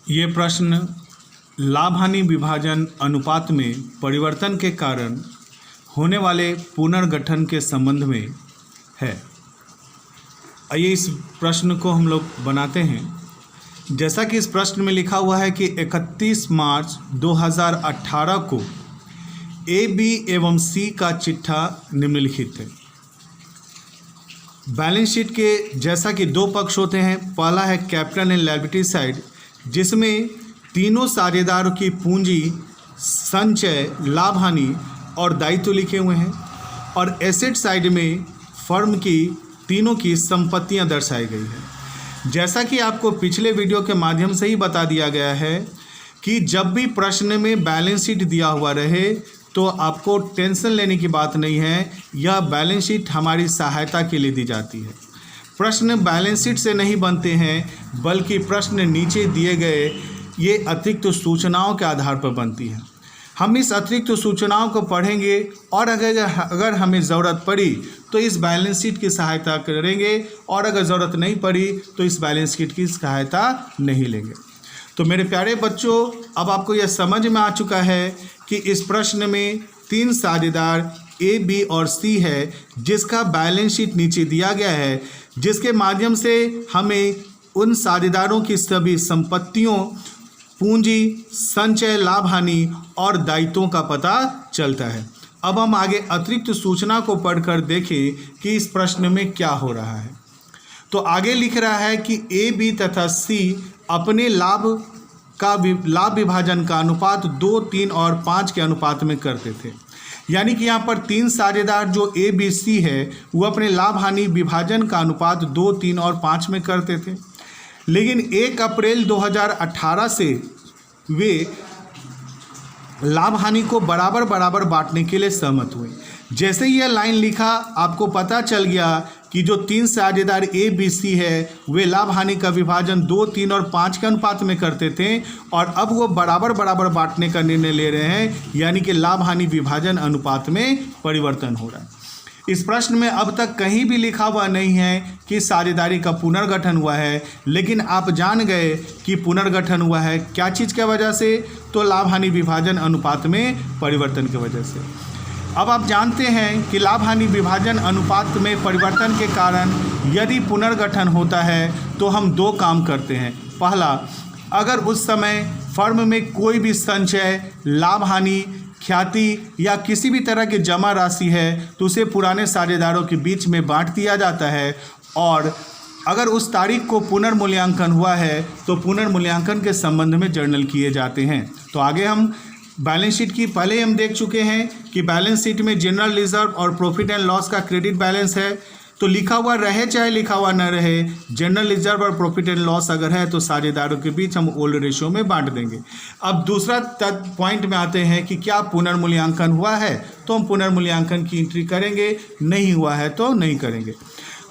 ये प्रश्न लाभ हानि विभाजन अनुपात में परिवर्तन के कारण होने वाले पुनर्गठन के संबंध में है। आइए इस प्रश्न को हम लोग बनाते हैं। जैसा कि इस प्रश्न में लिखा हुआ है कि 31 मार्च 2018 को ए, बी एवं सी का चिट्ठा निम्नलिखित है। बैलेंस शीट के जैसा कि दो पक्ष होते हैं, पहला है कैपिटल एंड लायबिलिटी साइड, जिसमें तीनों साझेदारों की पूंजी, संचय, लाभ हानि और दायित्व लिखे हुए हैं, और एसेट साइड में फर्म की तीनों की संपत्तियां दर्शाई गई है। जैसा कि आपको पिछले वीडियो के माध्यम से ही बता दिया गया है कि जब भी प्रश्न में बैलेंस शीट दिया हुआ रहे तो आपको टेंशन लेने की बात नहीं है। यह बैलेंस शीट हमारी सहायता के लिए दी जाती है। प्रश्न बैलेंस शीट से नहीं बनते हैं, बल्कि प्रश्न नीचे दिए गए ये अतिरिक्त सूचनाओं के आधार पर बनती है। हम इस अतिरिक्त सूचनाओं को पढ़ेंगे और अगर हमें ज़रूरत पड़ी तो इस बैलेंस शीट की सहायता करेंगे, और अगर ज़रूरत नहीं पड़ी तो इस बैलेंस शीट की सहायता नहीं लेंगे। तो मेरे प्यारे बच्चों, अब आपको यह समझ में आ चुका है कि इस प्रश्न में तीन साझेदार ए, बी और सी है, जिसका बैलेंस शीट नीचे दिया गया है, जिसके माध्यम से हमें उन साझेदारों की सभी संपत्तियों, पूंजी, संचय, लाभ हानि और दायित्वों का पता चलता है। अब हम आगे अतिरिक्त सूचना को पढ़कर देखें कि इस प्रश्न में क्या हो रहा है। तो आगे लिख रहा है कि ए, बी तथा सी अपने लाभ विभाजन का अनुपात 2, 3 और 5 के अनुपात में करते थे। यानी कि यहाँ पर तीन साझेदार जो ए, बी, सी है, वो अपने लाभ हानि विभाजन का अनुपात 2, 3 और 5 में करते थे। लेकिन 1 अप्रैल 2018 से वे लाभ हानि को बराबर बराबर बांटने के लिए सहमत हुए। जैसे ही यह लाइन लिखा, आपको पता चल गया कि जो तीन साझेदार ए, बी, सी है, वे लाभ हानि का विभाजन 2, 3 और 5 के अनुपात में करते थे, और अब वो बराबर बराबर बांटने का निर्णय ले रहे हैं। यानी कि लाभ हानि विभाजन अनुपात में परिवर्तन हो रहा है। इस प्रश्न में अब तक कहीं भी लिखा हुआ नहीं है कि साझेदारी का पुनर्गठन हुआ है, लेकिन आप जान गए कि पुनर्गठन हुआ है क्या चीज़ की वजह से? तो लाभ हानि विभाजन अनुपात में परिवर्तन की वजह से। अब आप जानते हैं कि लाभ हानि विभाजन अनुपात में परिवर्तन के कारण यदि पुनर्गठन होता है तो हम दो काम करते हैं। पहला, अगर उस समय फर्म में कोई भी संचय, लाभ हानि, ख्याति या किसी भी तरह की जमा राशि है तो उसे पुराने साझेदारों के बीच में बांट दिया जाता है, और अगर उस तारीख को पुनर्मूल्यांकन हुआ है तो पुनर्मूल्यांकन के संबंध में जर्नल किए जाते हैं। तो आगे हम बैलेंस शीट की पहले हम देख चुके हैं कि बैलेंस शीट में जनरल रिजर्व और प्रॉफिट एंड लॉस का क्रेडिट बैलेंस है, तो लिखा हुआ रहे चाहे लिखा हुआ न रहे, जनरल रिजर्व और प्रॉफिट एंड लॉस अगर है तो साझेदारों के बीच हम ओल्ड रेशियो में बांट देंगे। अब दूसरा पॉइंट में आते हैं कि क्या पुनर्मूल्यांकन हुआ है तो हम पुनर्मूल्यांकन की एंट्री करेंगे, नहीं हुआ है तो नहीं करेंगे।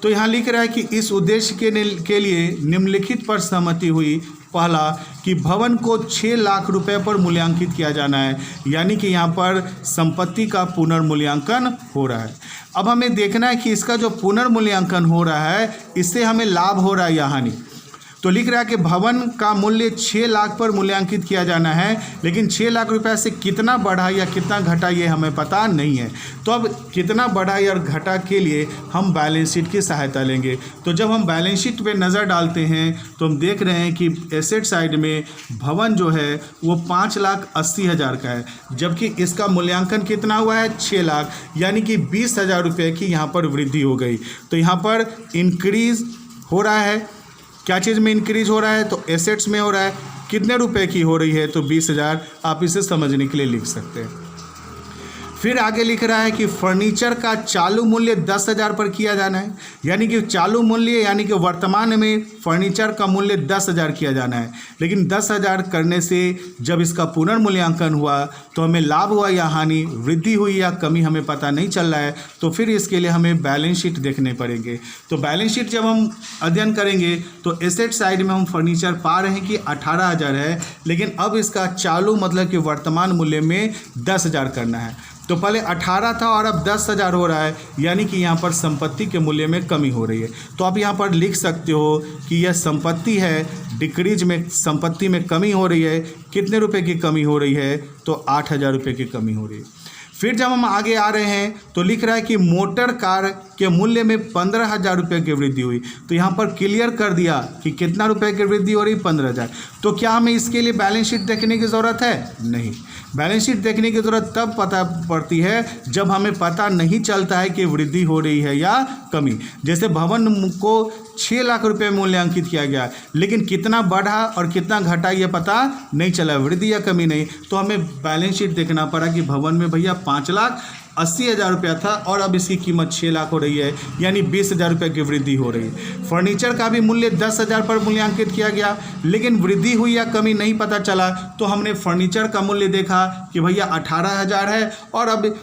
तो यहाँ लिख रहा है कि इस उद्देश्य के लिए निम्नलिखित पर सहमति हुई। पहला, कि भवन को 6 लाख रुपए पर मूल्यांकित किया जाना है। यानी कि यहाँ पर संपत्ति का पुनर्मूल्यांकन हो रहा है। अब हमें देखना है कि इसका जो पुनर्मूल्यांकन हो रहा है, इससे हमें लाभ हो रहा है या हानि। तो लिख रहा है कि भवन का मूल्य 6 लाख पर मूल्यांकित किया जाना है, लेकिन 6 लाख रुपए से कितना बढ़ा या कितना घटा ये हमें पता नहीं है। तो अब कितना बढ़ा या घटा के लिए हम बैलेंस शीट की सहायता लेंगे। तो जब हम बैलेंस शीट पे नज़र डालते हैं तो हम देख रहे हैं कि एसेट साइड में भवन जो है वो 5,80,000 का है, जबकि इसका मूल्यांकन कितना हुआ है? 6 लाख, यानी कि 20,000 रुपये की यहाँ पर वृद्धि हो गई। तो यहाँ पर इंक्रीज हो रहा है। क्या चीज़ में इंक्रीज हो रहा है? तो एसेट्स में हो रहा है। कितने रुपए की हो रही है? तो 20,000। आप इसे समझने के लिए लिख सकते हैं। फिर आगे लिख रहा है कि फर्नीचर का चालू मूल्य 10,000 पर किया जाना है। यानी कि चालू मूल्य यानी कि वर्तमान में फर्नीचर का मूल्य 10,000 किया जाना है, लेकिन 10,000 करने से जब इसका पुनर्मूल्यांकन हुआ तो हमें लाभ हुआ या हानि, वृद्धि हुई या कमी, हमें पता नहीं चल रहा है। तो फिर इसके लिए हमें बैलेंस शीट देखने पड़ेंगे। तो बैलेंस शीट जब हम अध्ययन करेंगे तो एसेट साइड में हम फर्नीचर पा रहे हैं कि 18,000 है, लेकिन अब इसका चालू मतलब कि वर्तमान मूल्य में 10,000 करना है। तो पहले 18 था और अब 10,000 हो रहा है, यानी कि यहाँ पर संपत्ति के मूल्य में कमी हो रही है। तो आप यहाँ पर लिख सकते हो कि यह संपत्ति है, डिक्रीज में संपत्ति में कमी हो रही है। कितने रुपए की कमी हो रही है? तो 8,000 रुपये की कमी हो रही है। फिर जब हम आगे आ रहे हैं तो लिख रहा है कि मोटर कार के मूल्य में 15,000 रुपये की वृद्धि हुई। तो यहाँ पर क्लियर कर दिया कि कितना रुपए की वृद्धि हो रही, 15,000। तो क्या हमें इसके लिए बैलेंस शीट देखने की ज़रूरत है? नहीं। बैलेंस शीट देखने की ज़रूरत तब पता पड़ती है जब हमें पता नहीं चलता है कि वृद्धि हो रही है या कमी। जैसे भवन को 6 लाख रुपए मूल्यांकित किया गया, लेकिन कितना बढ़ा और कितना घटा ये पता नहीं चला, वृद्धि या कमी नहीं। तो हमें बैलेंस शीट देखना पड़ा कि भवन में भैया 5,80,000 रुपया था और अब इसकी कीमत 6 लाख हो रही है, यानी 20,000 रुपये की वृद्धि हो रही है। फर्नीचर का भी मूल्य 10,000 पर मूल्यांकित किया गया, लेकिन वृद्धि हुई या कमी नहीं पता चला। तो हमने फर्नीचर का मूल्य देखा कि भैया 18,000 है और अब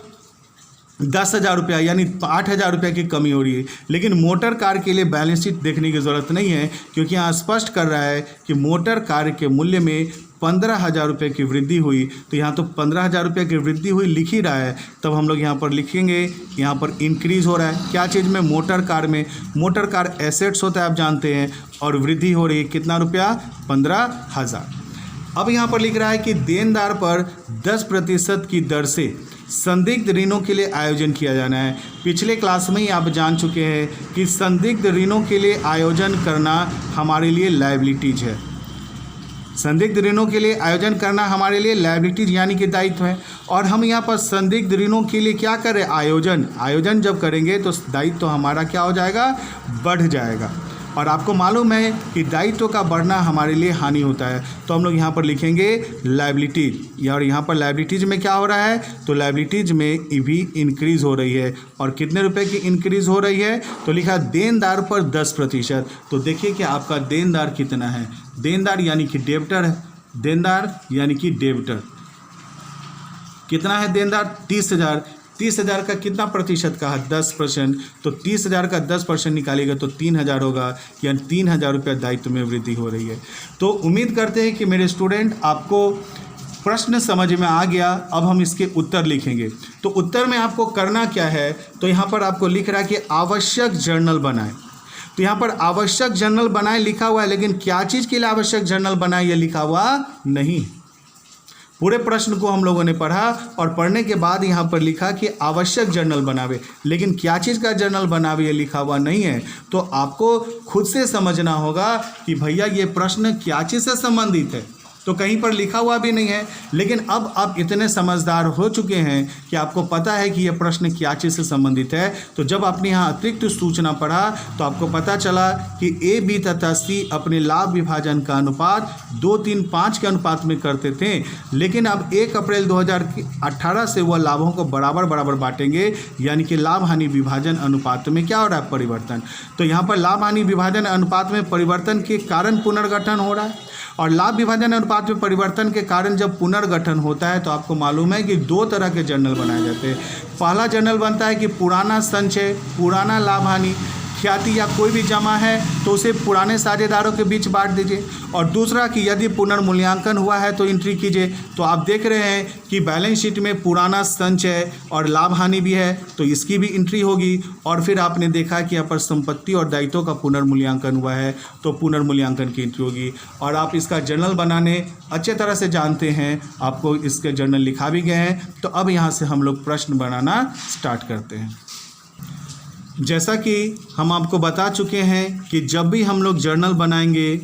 10,000 रुपया यानी 8,000 रुपये की कमी हो रही है। लेकिन मोटर कार के लिए बैलेंस शीट देखने की ज़रूरत नहीं है, क्योंकि यहाँ स्पष्ट कर रहा है कि मोटर कार के मूल्य में 15,000 रुपये की वृद्धि हुई। तो यहाँ तो 15,000 रुपये की वृद्धि हुई लिख ही रहा है, तब हम लोग यहाँ पर लिखेंगे यहाँ पर इंक्रीज़ हो रहा है। क्या चीज़ में? मोटर कार में। मोटर कार एसेट्स होता है, आप जानते हैं, और वृद्धि हो रही है कितना रुपया? 15,000। अब यहाँ पर लिख रहा है कि देनदार पर 10% की दर से संदिग्ध ऋणों के लिए आयोजन किया जाना है। पिछले क्लास में ही आप जान चुके हैं कि संदिग्ध ऋणों के लिए आयोजन करना हमारे लिए लायबिलिटीज है। संदिग्ध ऋणों के लिए आयोजन करना हमारे लिए लायबिलिटीज यानी कि दायित्व है। और हम यहाँ पर संदिग्ध ऋणों के लिए क्या करें? आयोजन जब करेंगे तो दायित्व तो हमारा क्या हो जाएगा? बढ़ जाएगा। और आपको मालूम है कि दायित्व का बढ़ना हमारे लिए हानि होता है। तो हम लोग यहाँ पर लिखेंगे लायबिलिटीज, और यहाँ पर लायबिलिटीज में क्या हो रहा है? तो लायबिलिटीज में भी इंक्रीज़ हो रही है। और कितने रुपए की इंक्रीज़ हो रही है? तो लिखा देनदार पर 10%। तो देखिए कि आपका देनदार कितना है। देनदार यानी कि डेब्टर है। देनदार यानी कि डेब्टर कितना है? देनदार 30,000। 30,000 का कितना प्रतिशत का है? 10%। तो 30,000 का 10% निकालेगा तो 3,000 होगा, यानी 3,000 रुपया दायित्व में वृद्धि हो रही है। तो उम्मीद करते हैं कि मेरे स्टूडेंट आपको प्रश्न समझ में आ गया। अब हम इसके उत्तर लिखेंगे। तो उत्तर में आपको करना क्या है? तो यहाँ पर आपको लिख रहा है कि आवश्यक जर्नल बनाएं। तो यहाँ पर आवश्यक जर्नल बनाएं लिखा हुआ है, लेकिन क्या चीज़ के लिए आवश्यक जर्नल बनाएं ये लिखा हुआ नहीं। पूरे प्रश्न को हम लोगों ने पढ़ा और पढ़ने के बाद यहाँ पर लिखा कि आवश्यक जर्नल बनावे, लेकिन क्या चीज़ का जर्नल बनावे ये लिखा हुआ नहीं है। तो आपको खुद से समझना होगा कि भैया ये प्रश्न क्या चीज़ से संबंधित है। तो कहीं पर लिखा हुआ भी नहीं है, लेकिन अब आप इतने समझदार हो चुके हैं कि आपको पता है कि यह प्रश्न क्या चीज़ से संबंधित है। तो जब आपने यहाँ अतिरिक्त सूचना पढ़ा तो आपको पता चला कि ए, बी तथा सी अपने लाभ विभाजन का अनुपात 2-3-5 के अनुपात में करते थे, लेकिन अब 1 अप्रैल 2018 से वह लाभों को बराबर बराबर बांटेंगे, यानी कि लाभ हानि विभाजन अनुपात में क्या हो रहा है? परिवर्तन। तो यहाँ पर लाभ हानि विभाजन अनुपात में परिवर्तन के कारण पुनर्गठन हो रहा है। और लाभ विभाजन अनुपात में परिवर्तन के कारण जब पुनर्गठन होता है तो आपको मालूम है कि 2 तरह के जर्नल बनाए जाते हैं। पहला जर्नल बनता है कि पुराना संचय, पुराना लाभ हानि, ख्याति या कोई भी जमा है तो उसे पुराने साझेदारों के बीच बांट दीजिए। और दूसरा कि यदि पुनर्मूल्यांकन हुआ है तो एंट्री कीजिए। तो आप देख रहे हैं कि बैलेंस शीट में पुराना संचय और लाभ हानि भी है, तो इसकी भी एंट्री होगी। और फिर आपने देखा कि यहाँ पर संपत्ति और दायित्वों का पुनर्मूल्यांकन हुआ है तो पुनर्मूल्यांकन की एंट्री होगी। और आप इसका जर्नल बनाने अच्छे तरह से जानते हैं, आपको इसके जर्नल लिखा भी गए हैं। तो अब यहाँ से हम लोग प्रश्न बनाना स्टार्ट करते हैं। जैसा कि हम आपको बता चुके हैं कि जब भी हम लोग जर्नल बनाएंगे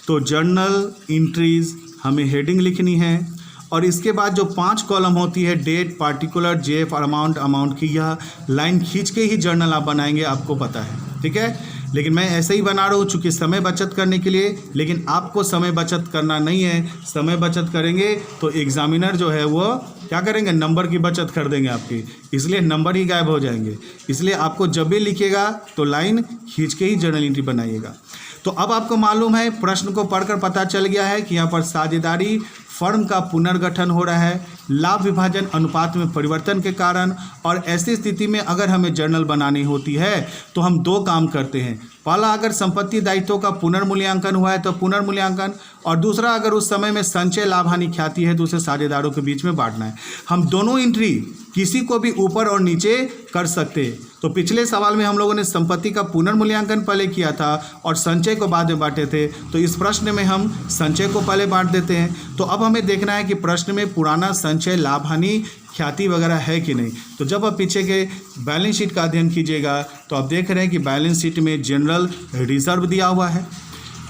तो जर्नल एंट्रीज हमें हेडिंग लिखनी है, और इसके बाद जो 5 कॉलम होती है डेट, पार्टिकुलर, जेएफ और अमाउंट की, यह लाइन खींच के ही जर्नल आप बनाएंगे, आपको पता है, ठीक है। लेकिन मैं ऐसे ही बना रहा हूँ चूँकि समय बचत करने के लिए, लेकिन आपको समय बचत करना नहीं है। समय बचत करेंगे तो एग्जामिनर जो है वो क्या करेंगे? नंबर की बचत कर देंगे आपकी, इसलिए नंबर ही गायब हो जाएंगे। इसलिए आपको जब भी लिखेगा तो लाइन खींच के ही जर्नल एंट्री बनाइएगा। तो अब आपको मालूम है, प्रश्न को पढ़कर पता चल गया है कि यहाँ पर साझेदारी फर्म का पुनर्गठन हो रहा है लाभ विभाजन अनुपात में परिवर्तन के कारण। और ऐसी स्थिति में अगर हमें जर्नल बनानी होती है तो हम 2 काम करते हैं। पहला अगर संपत्ति दायित्वों का पुनर्मूल्यांकन हुआ है तो पुनर्मूल्यांकन, और दूसरा अगर उस समय में संचय लाभ हानि ख्याति है तो उसे साझेदारों के बीच में बांटना है। हम दोनों एंट्री किसी को भी ऊपर और नीचे कर सकते हैं। तो पिछले सवाल में हम लोगों ने संपत्ति का पुनर्मूल्यांकन पहले किया था और संचय को बाद में बांटे थे, तो इस प्रश्न में हम संचय को पहले बांट देते हैं। तो अब हमें देखना है कि प्रश्न में पुराना संचय लाभ हानि ख्याति वगैरह है कि नहीं। तो जब आप पीछे के बैलेंस शीट का अध्ययन कीजिएगा तो आप देख रहे हैं कि बैलेंस शीट में जनरल रिजर्व दिया हुआ है,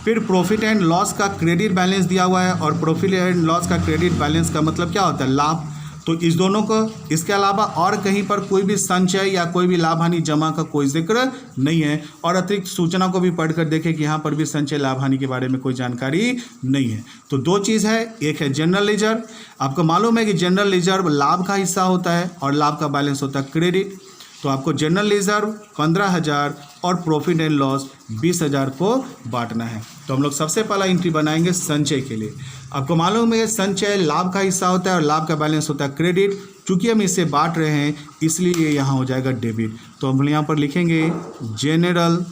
फिर प्रॉफिट एंड लॉस का क्रेडिट बैलेंस दिया हुआ है, और प्रॉफिट एंड लॉस का क्रेडिट बैलेंस का मतलब क्या होता है, लाभ। तो इस दोनों को, इसके अलावा और कहीं पर कोई भी संचय या कोई भी लाभ हानि जमा का कोई जिक्र नहीं है। और अतिरिक्त सूचना को भी पढ़कर देखें कि यहाँ पर भी संचय लाभ हानि के बारे में कोई जानकारी नहीं है। तो दो चीज़ है, एक है जनरल रिजर्व। आपको मालूम है कि जनरल रिजर्व लाभ का हिस्सा होता है और लाभ का बैलेंस होता है क्रेडिट। तो आपको जनरल रिजर्व 15,000 और प्रॉफिट एंड लॉस 20,000 को बांटना है। तो हम लोग सबसे पहला एंट्री बनाएंगे संचय के लिए। आपको मालूम है संचय लाभ का हिस्सा होता है और लाभ का बैलेंस होता है क्रेडिट। चूंकि हम इसे बांट रहे हैं इसलिए ये यहाँ हो जाएगा डेबिट। तो हम यहाँ पर लिखेंगे general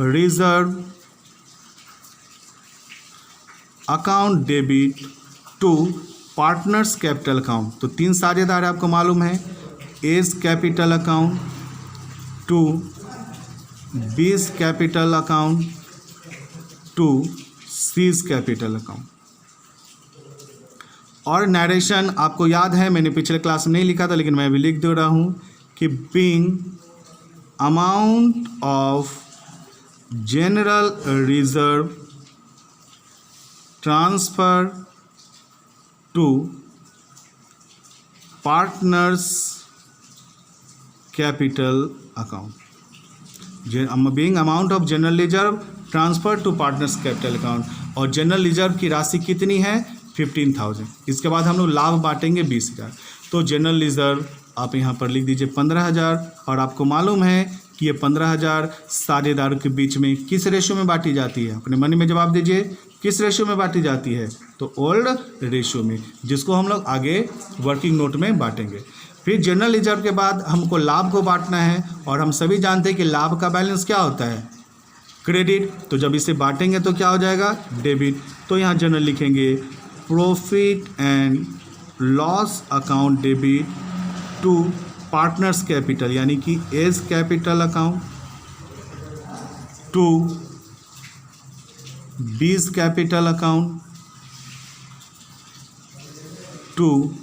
reserve account debit to partners capital account. तो 3 साझेदार आपको मालूम है, as capital account to B's capital account to C's capital account. और नरेशन आपको याद है, मैंने पिछले क्लास में नहीं लिखा था लेकिन मैं अभी लिख दे रहा हूँ कि being amount of general reserve transfer to partners capital account, being amount of general reserve transfer to partners capital account. और जनरल रिजर्व की राशि कितनी है, 15,000। इसके बाद हम लोग लाभ बांटेंगे 20,000। तो जनरल रिजर्व आप यहाँ पर लिख दीजिए 15,000, और आपको मालूम है कि ये 15,000 साझेदारों के बीच में किस रेशो में बांटी जाती है। अपने मन में जवाब दीजिए, किस रेशो में बांटी जाती है, तो ओल्ड रेशो में, जिसको हम लोग आगे वर्किंग नोट में बांटेंगे। फिर जनरल रिजर्व के बाद हमको लाभ को बांटना है, और हम सभी जानते हैं कि लाभ का बैलेंस क्या होता है, क्रेडिट। तो जब इसे बांटेंगे तो क्या हो जाएगा, डेबिट। तो यहाँ जनरल लिखेंगे profit and loss account debit to partners capital, यानी कि as capital account to B's capital account to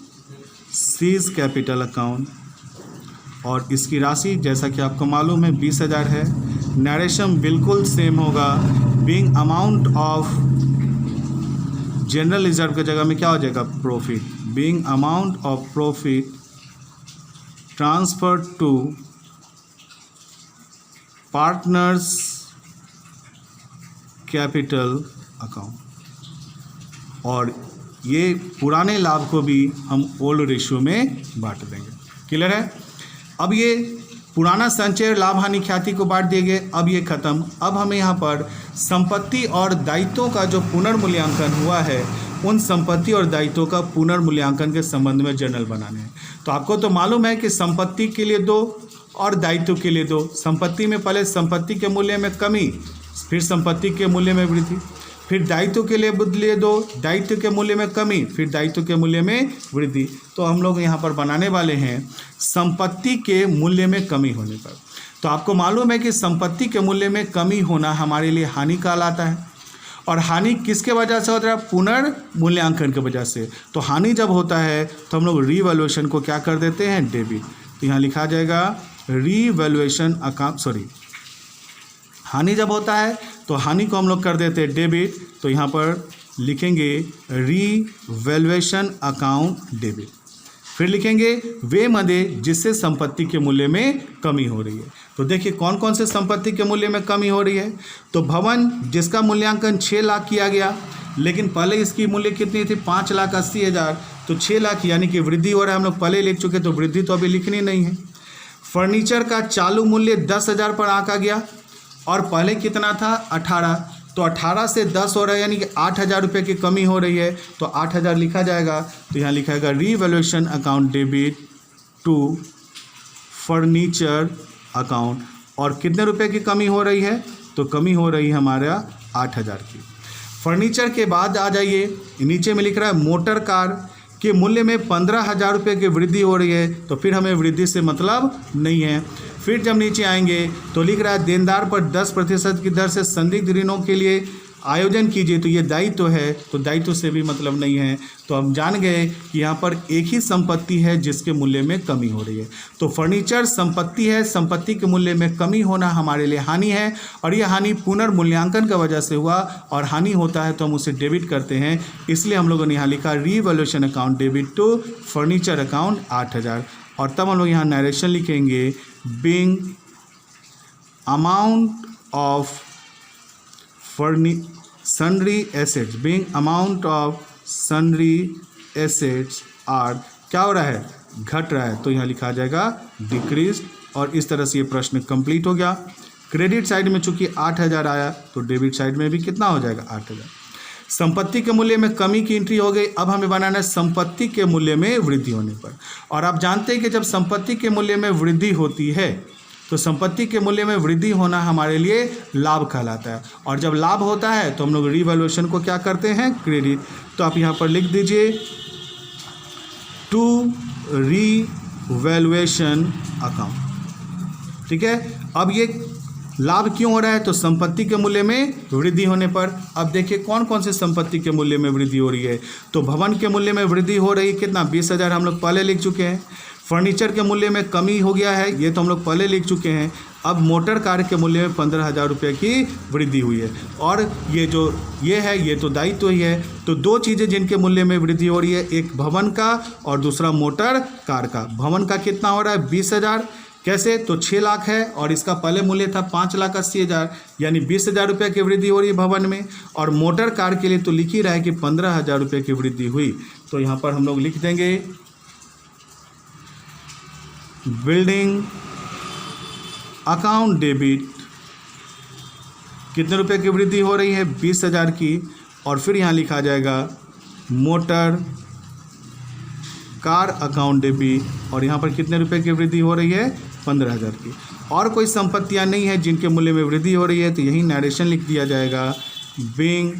C's capital account. और इसकी राशि जैसा कि आपको मालूम है 20,000 है। नरेशन बिल्कुल सेम होगा, being amount of general reserve की जगह में क्या हो जाएगा, profit, being amount of profit transfer to partners capital account. और ये पुराने लाभ को भी हम ओल्ड रेशियो में बांट देंगे। क्लियर है। अब ये पुराना संचय लाभ हानि ख्याति को बांट देंगे। अब ये खत्म। अब हमें यहाँ पर संपत्ति और दायित्वों का जो पुनर्मूल्यांकन हुआ है, उन संपत्ति और दायित्वों का पुनर्मूल्यांकन के संबंध में जर्नल बनाने हैं। तो आपको तो मालूम है कि संपत्ति के लिए 2 और दायित्व के लिए 2। संपत्ति में पहले संपत्ति के मूल्य में कमी, फिर संपत्ति के मूल्य में वृद्धि, फिर दायित्व के लिए 2, दायित्व के मूल्य में कमी, फिर दायित्व के मूल्य में वृद्धि। तो हम लोग यहाँ पर बनाने वाले हैं संपत्ति के मूल्य में कमी होने पर। तो आपको मालूम है कि संपत्ति के मूल्य में कमी होना हमारे लिए हानि कहलाता है। और हानि किसके वजह से होता है, पुनर्मूल्यांकन की वजह से। तो हानि जब होता है तो हम लोग रीवैल्यूएशन को क्या कर देते हैं, डेबिट। तो यहाँ लिखा जाएगा रीवैल्यूएशन अकाउंट, हानि जब होता है तो हानि को हम लोग कर देते हैं डेबिट। तो यहाँ पर लिखेंगे रीवैल्यूएशन अकाउंट डेबिट। फिर लिखेंगे वे मदे जिससे संपत्ति के मूल्य में कमी हो रही है। तो देखिए कौन कौन से संपत्ति के मूल्य में कमी हो रही है। तो भवन जिसका मूल्यांकन 6 लाख किया गया, लेकिन पहले इसकी मूल्य कितनी थी, 5,80,000। तो 6 लाख यानी कि वृद्धि हो रहा है, हम लोग पहले लिख चुके, तो वृद्धि तो अभी लिखनी नहीं है। फर्नीचर का चालू मूल्य 10,000 पर आंका गया और पहले कितना था, 18। तो 18 से 10 हो रहा है, यानी कि 8,000 रुपये की कमी हो रही है। तो 8,000 लिखा जाएगा। तो यहाँ लिखा जाएगा revaluation account debit to furniture account. और कितने रुपए की कमी हो रही है, तो कमी हो रही है हमारा 8,000 की। फर्नीचर के बाद आ जाइए, नीचे में लिख रहा है मोटर कार के मूल्य में 15,000 रुपये की वृद्धि हो रही है, तो फिर हमें वृद्धि से मतलब नहीं है। फिर जब नीचे आएंगे तो लिख रहा है देनदार पर 10% की दर से संदिग्ध ऋणों के लिए आयोजन कीजिए, तो ये दायित्व है, तो दायित्व से भी मतलब नहीं है। तो हम जान गए कि यहाँ पर एक ही संपत्ति है जिसके मूल्य में कमी हो रही है। तो फर्नीचर संपत्ति है, संपत्ति के मूल्य में कमी होना हमारे लिए हानि है, और यह हानि पुनर्मूल्यांकन की वजह से हुआ, और हानि होता है तो हम उसे डेबिट करते हैं। इसलिए हम लोगों ने यहाँ लिखा revaluation account debit to furniture account 8,000। और तब हम लोग यहाँ नरेशन लिखेंगे being amount of sundry assets, being amount of sundry assets are क्या हो रहा है, घट रहा है, तो यहाँ लिखा जाएगा डिक्रीज। और इस तरह से ये प्रश्न कंप्लीट हो गया। क्रेडिट साइड में चूंकि 8,000 आया तो डेबिट साइड में भी कितना हो जाएगा 8,000। संपत्ति के मूल्य में कमी की एंट्री हो गई। अब हमें बनाना है संपत्ति के मूल्य में वृद्धि होने पर। और आप जानते हैं कि जब संपत्ति के मूल्य में वृद्धि होती है तो संपत्ति के मूल्य में वृद्धि होना हमारे लिए लाभ कहलाता है। और जब लाभ होता है तो हम लोग रीवैल्यूएशन को क्या करते हैं, क्रेडिट। तो आप यहाँ पर लिख दीजिए टू रीवैल्यूएशन अकाउंट। ठीक है, अब ये लाभ क्यों हो रहा है, तो संपत्ति के मूल्य में वृद्धि होने पर। अब देखिए कौन कौन से संपत्ति के मूल्य में वृद्धि हो रही है, तो भवन के मूल्य में वृद्धि हो रही है, कितना 20,000 हम लोग पहले लिख चुके हैं। फर्नीचर के मूल्य में कमी हो गया है, ये तो हम लोग पहले लिख चुके हैं। अब मोटर कार के मूल्य में 15,000 रुपये की वृद्धि हुई है, और ये जो ये है ये तो दायित्व ही है। तो दो चीज़ें जिनके मूल्य में वृद्धि हो रही है, एक भवन का और दूसरा मोटर कार का। भवन का कितना हो रहा है 20,000, कैसे, तो 6 लाख है, और इसका पहले मूल्य था 5,80,000, यानी 20,000 रुपये की वृद्धि हो रही है भवन में। और मोटर कार के लिए तो लिख ही रहा है कि 15,000 रुपये की वृद्धि हुई। तो यहाँ पर हम लोग लिख देंगे बिल्डिंग अकाउंट डेबिट कितने रुपए की वृद्धि हो रही है 20,000 की। और फिर यहाँ लिखा जाएगा मोटर कार अकाउंट डेबिट, और यहाँ पर कितने रुपए की वृद्धि हो रही है 15,000 की। और कोई संपत्तियाँ नहीं है जिनके मूल्य में वृद्धि हो रही है, तो यही नरेशन लिख दिया जाएगा being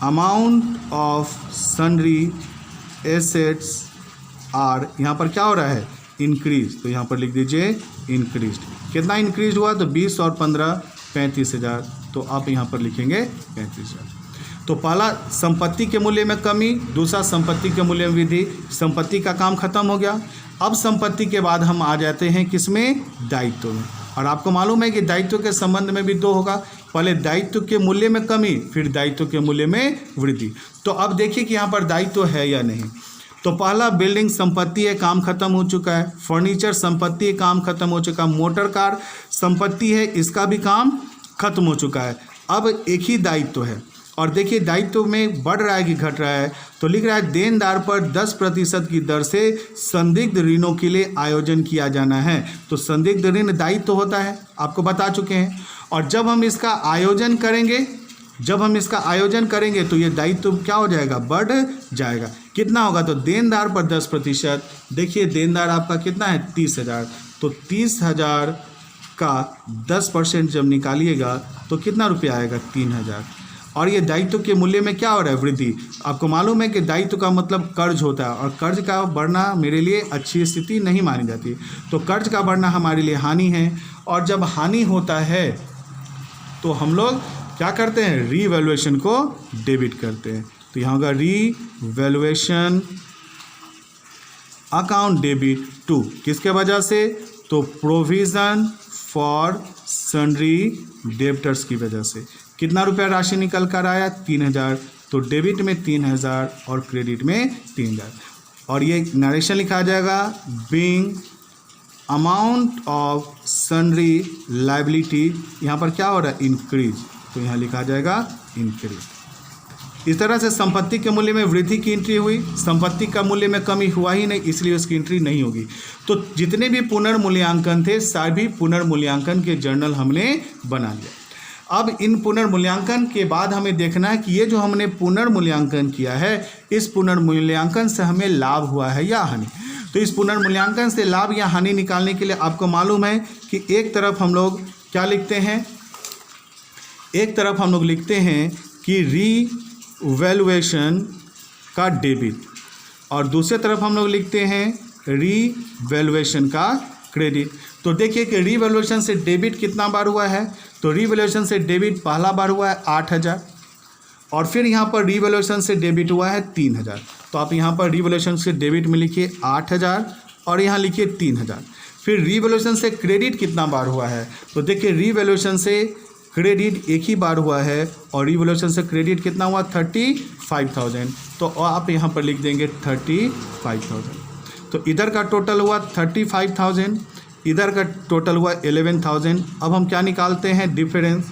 amount of sundry assets are, यहाँ पर क्या हो रहा है इंक्रीज, तो यहाँ पर लिख दीजिए इंक्रीज। कितना इंक्रीज हुआ, तो 20 और 15 35,000, तो आप यहाँ पर लिखेंगे 35,000। तो पहला संपत्ति के मूल्य में कमी, दूसरा संपत्ति के मूल्य में वृद्धि। संपत्ति का काम खत्म हो गया। अब संपत्ति के बाद हम आ जाते हैं किसमें, दायित्व में। और आपको मालूम है कि दायित्व के संबंध में भी दो होगा, पहले दायित्व के मूल्य में कमी, फिर दायित्व के मूल्य में वृद्धि। तो अब देखिए कि यहाँ पर दायित्व है या नहीं। तो पहला बिल्डिंग संपत्ति है, काम खत्म हो चुका है। फर्नीचर संपत्ति है, काम खत्म हो चुका है। मोटर कार संपत्ति है, इसका भी काम खत्म हो चुका है। अब एक ही दायित्व है, और देखिए दायित्व में बढ़ रहा है कि घट रहा है, तो लिख रहा है देनदार पर 10% की दर से संदिग्ध ऋणों के लिए आयोजन किया जाना है। तो संदिग्ध ऋण दायित्व होता है, आपको बता चुके हैं। और जब हम इसका आयोजन करेंगे तो ये दायित्व क्या हो जाएगा, बढ़ जाएगा। कितना होगा, तो देनदार पर 10%। देखिए देनदार आपका कितना है 30,000, तो 30,000 का 10% जब निकालिएगा तो कितना रुपया आएगा 3,000। और ये दायित्व के मूल्य में क्या हो रहा है, वृद्धि। आपको मालूम है कि दायित्व का मतलब कर्ज होता है, और कर्ज का बढ़ना मेरे लिए अच्छी स्थिति नहीं मानी जाती। तो कर्ज का बढ़ना हमारे लिए हानि है, और जब हानि होता है तो हम लोग क्या करते हैं, रीवैल्यूएशन को डेबिट करते हैं। तो यहाँ होगा रीवैल्यूएशन अकाउंट डेबिट टू, किसके वजह से, तो प्रोविज़न फॉर सन्ड्री डेब्टर्स की वजह से। कितना रुपया राशि निकल कर आया 3,000, तो डेबिट में 3,000 और क्रेडिट में 3,000। और ये नरेशन लिखा जाएगा being amount of sundry liability, यहाँ पर क्या हो रहा है इंक्रीज, तो यहाँ लिखा जाएगा इंक्रीज। इस तरह से संपत्ति के मूल्य में वृद्धि की एंट्री हुई, संपत्ति का मूल्य में कमी हुआ ही नहीं, इसलिए उसकी एंट्री नहीं होगी। तो जितने भी पुनर्मूल्यांकन थे सभी पुनर्मूल्यांकन के जर्नल हमने बना लिया। अब इन पुनर्मूल्यांकन के बाद हमें देखना है कि ये जो हमने पुनर्मूल्यांकन किया है, इस पुनर्मूल्यांकन से हमें लाभ हुआ है या हानि। तो इस पुनर्मूल्यांकन से लाभ या हानि निकालने के लिए आपको मालूम है कि एक तरफ हम लोग क्या लिखते हैं, एक तरफ हम लोग लिखते हैं कि रीवैल्यूएशन का डेबिट और दूसरे तरफ हम लोग लिखते हैं रीवैल्यूएशन का क्रेडिट। तो देखिए कि रीवैल्यूएशन से डेबिट कितना बार हुआ है, तो रीवैल्यूएशन से डेबिट पहला बार हुआ है 8,000 और फिर यहाँ पर रीवैल्यूएशन से डेबिट हुआ है 3,000। तो आप यहाँ पर रीवैल्यूएशन से डेबिट में लिखिए 8,000 और यहाँ लिखिए 3,000। फिर रीवैल्यूएशन से क्रेडिट कितना बार हुआ है, तो देखिए रीवैल्यूएशन से क्रेडिट एक ही बार हुआ है और रीवैल्यूएशन से क्रेडिट कितना हुआ 35,000। तो आप यहाँ पर लिख देंगे 35,000। तो इधर का टोटल हुआ 35,000, इधर का टोटल हुआ 11,000। अब हम क्या निकालते हैं, डिफरेंस।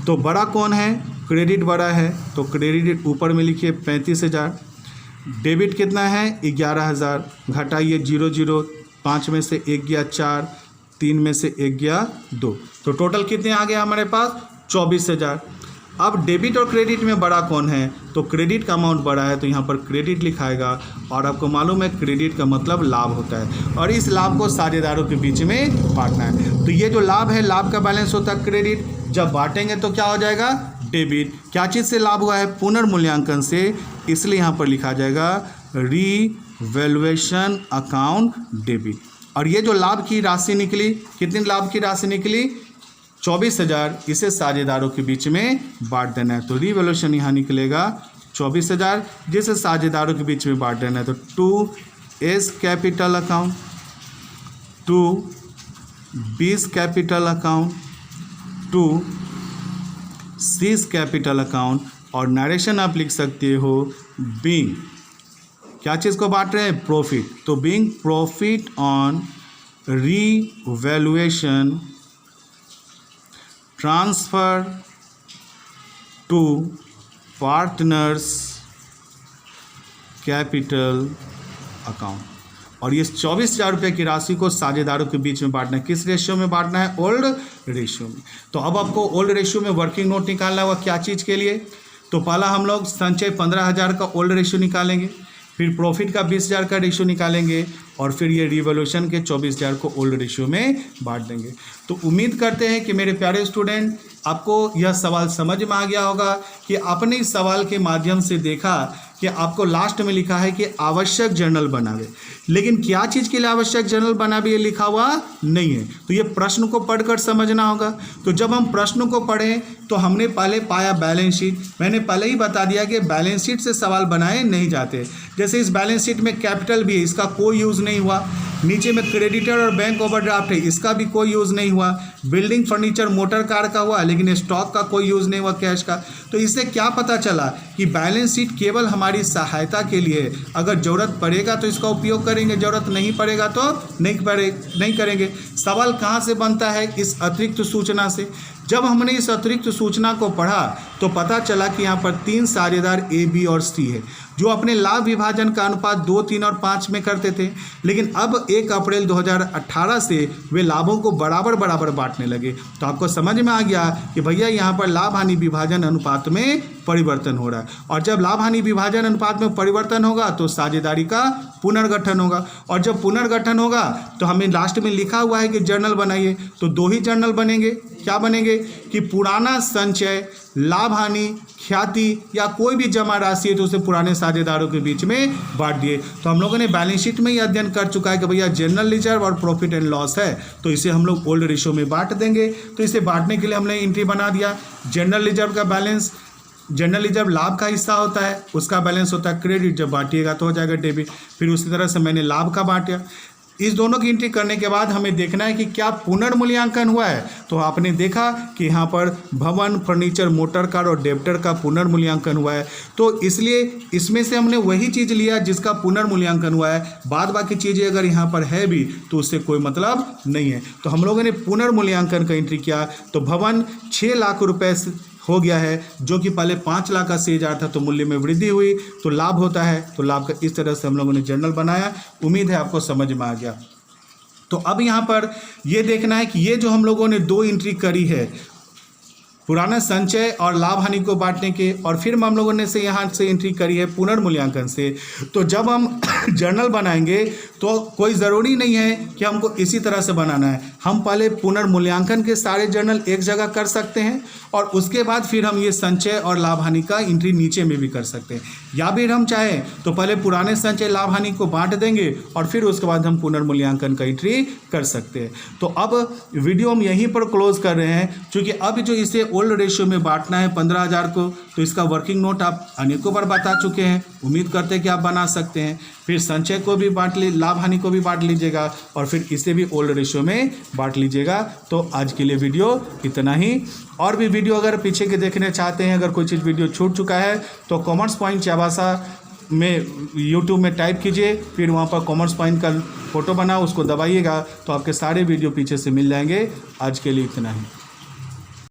तो बड़ा कौन है, क्रेडिट बड़ा है, तो क्रेडिट ऊपर में लिखिए 35,000। डेबिट कितना है 11,000, घटाइए 0 5 में से 1 गया 4, 3 में से 1 गया 2, तो टोटल कितने आ गए हमारे पास 24,000। अब डेबिट और क्रेडिट में बड़ा कौन है, तो क्रेडिट का अमाउंट बड़ा है तो यहाँ पर क्रेडिट लिखाएगा और आपको मालूम है क्रेडिट का मतलब लाभ होता है और इस लाभ को साझेदारों के बीच में बांटना है। तो ये जो लाभ है, लाभ का बैलेंस होता है क्रेडिट, जब बांटेंगे तो क्या हो जाएगा डेबिट। क्या चीज़ से लाभ हुआ है, पुनर्मूल्यांकन से, इसलिए यहाँ पर लिखा जाएगा रीवैल्यूएशन अकाउंट डेबिट। और ये जो लाभ की राशि निकली, कितनी लाभ की राशि निकली 24,000, इसे साझेदारों के बीच में बांट देना है। तो रीवैल्यूएशन यहाँ निकलेगा 24,000 जिसे साझेदारों के बीच में बांट देना है। तो 2S capital account, 2B capital account, 2C capital account और नरेशन आप लिख सकते हो बीइंग, क्या चीज़ को बांट रहे हैं, प्रॉफिट। तो being profit on revaluation transfer to partners capital account. और ये 24,000 रुपये की राशि को साझेदारों के बीच में बांटना है। किस रेशियो में बांटना है, ओल्ड रेशियो में। तो अब आपको ओल्ड रेशियो में वर्किंग नोट निकालना होगा, क्या चीज़ के लिए, तो पहला हम लोग संचय 15,000 का ओल्ड रेशियो निकालेंगे, फिर प्रॉफिट का 20,000 का रेशियो निकालेंगे और फिर ये रिवॉल्यूशन के 24,000 को ओल्ड रेशियो में बांट देंगे। तो उम्मीद करते हैं कि मेरे प्यारे स्टूडेंट आपको यह सवाल समझ में आ गया होगा कि आपने इस सवाल के माध्यम से देखा कि आपको लास्ट में लिखा है कि आवश्यक जर्नल बनावे, लेकिन क्या चीज़ के लिए आवश्यक जर्नल बनावे ये लिखा हुआ नहीं है। तो ये प्रश्न को पढ़कर समझना होगा। तो जब हम प्रश्न को पढ़ें तो हमने पहले पाया बैलेंस शीट, मैंने पहले ही बता दिया कि बैलेंस शीट से सवाल बनाए नहीं जाते। जैसे इस बैलेंस शीट में कैपिटल भी है, इसका कोई यूज़ नहीं हुआ। नीचे में क्रेडिटर और बैंक ओवरड्राफ्ट है, इसका भी कोई यूज़ नहीं हुआ। बिल्डिंग फर्नीचर मोटर कार का हुआ, लेकिन स्टॉक का कोई यूज़ नहीं हुआ, कैश का। तो इससे क्या पता चला कि बैलेंस शीट केवल हमारी सहायता के लिए है। अगर ज़रूरत पड़ेगा तो इसका उपयोग करेंगे, ज़रूरत नहीं पड़ेगा तो नहीं करेंगे। सवाल कहाँ से बनता है, इस अतिरिक्त सूचना से। जब हमने इस अतिरिक्त सूचना को पढ़ा तो पता चला कि यहाँ पर 3 साझेदार A, B और C है जो अपने लाभ विभाजन का अनुपात 2, 3 और 5 में करते थे, लेकिन अब 1 अप्रैल 2018 से वे लाभों को बराबर बांटने लगे। तो आपको समझ में आ गया कि भैया यहाँ पर लाभ हानि विभाजन अनुपात में परिवर्तन हो रहा है, और जब लाभ हानि विभाजन अनुपात में परिवर्तन होगा तो साझेदारी का पुनर्गठन होगा, और जब पुनर्गठन होगा तो हमें लास्ट में लिखा हुआ है कि जर्नल बनाइए। तो 2 ही जर्नल बनेंगे। क्या बनेंगे कि पुराना संचय, लाभ हानि, ख्याति या कोई भी जमा राशि है तो उसे पुराने साझेदारों के बीच में बांट दिए। तो हम लोगों ने बैलेंस शीट में ही अध्ययन कर चुका है कि भैया जनरल रिजर्व और प्रॉफिट एंड लॉस है, तो इसे हम लोग ओल्ड रेशियो में बांट देंगे। तो इसे बांटने के लिए हमने एंट्री बना दिया। जनरल रिजर्व का बैलेंस, जनरल रिजर्व लाभ का हिस्सा होता है, उसका बैलेंस होता है क्रेडिट, जब बांटिएगा तो हो जाएगा डेबिट। फिर उसी तरह से मैंने लाभ का बांटा। इस दोनों की एंट्री करने के बाद हमें देखना है कि क्या पुनर्मूल्यांकन हुआ है। तो आपने देखा कि यहाँ पर भवन, फर्नीचर, मोटर कार और डेब्टर का पुनर्मूल्यांकन हुआ है, तो इसलिए इसमें से हमने वही चीज़ लिया जिसका पुनर्मूल्यांकन हुआ है। बाद बाकी चीज़ें अगर यहाँ पर है भी तो उससे कोई मतलब नहीं है। तो हम लोगों ने पुनर्मूल्यांकन का एंट्री किया। तो भवन 6 लाख रुपए हो गया है, जो कि पहले 5 लाख 80,000 था, तो मूल्य में वृद्धि हुई तो लाभ होता है। तो लाभ का इस तरह से हम लोगों ने जर्नल बनाया। उम्मीद है आपको समझ में आ गया। तो अब यहाँ पर ये देखना है कि ये जो हम लोगों ने 2 एंट्री करी है, पुराना संचय और लाभ हानि को बांटने के, और फिर हम लोगों ने से यहाँ से एंट्री करी है पुनर्मूल्यांकन से। तो जब हम जर्नल बनाएंगे तो कोई ज़रूरी नहीं है कि हमको इसी तरह से बनाना है, हम पहले पुनर्मूल्यांकन के सारे जर्नल एक जगह कर सकते हैं और उसके बाद फिर हम ये संचय और लाभ हानि का एंट्री नीचे में भी कर सकते हैं, या फिर हम चाहें तो पहले पुराने संचय लाभ हानि को बांट देंगे और फिर उसके बाद हम पुनर्मूल्यांकन का एंट्री कर सकते हैं। तो अब वीडियो हम यहीं पर क्लोज कर रहे हैं, क्योंकि अब जो इसे ओल्ड रेशियो में बांटना है 15,000 को, तो इसका वर्किंग नोट आप अनेकों बार बता चुके हैं, उम्मीद करते हैं कि आप बना सकते हैं। फिर संचय को भी बांट ली, लाभ हानि को भी बांट लीजिएगा और फिर इसे भी ओल्ड रेशियो में बांट लीजिएगा। तो आज के लिए वीडियो इतना ही। और भी वीडियो अगर पीछे के देखने चाहते हैं, अगर कोई चीज़ वीडियो छूट चुका है तो कॉमर्स पॉइंट चाबासा में यूट्यूब में टाइप कीजिए, फिर वहाँ पर कॉमर्स पॉइंट का फोटो बना उसको दबाइएगा तो आपके सारे वीडियो पीछे से मिल जाएंगे। आज के लिए इतना ही।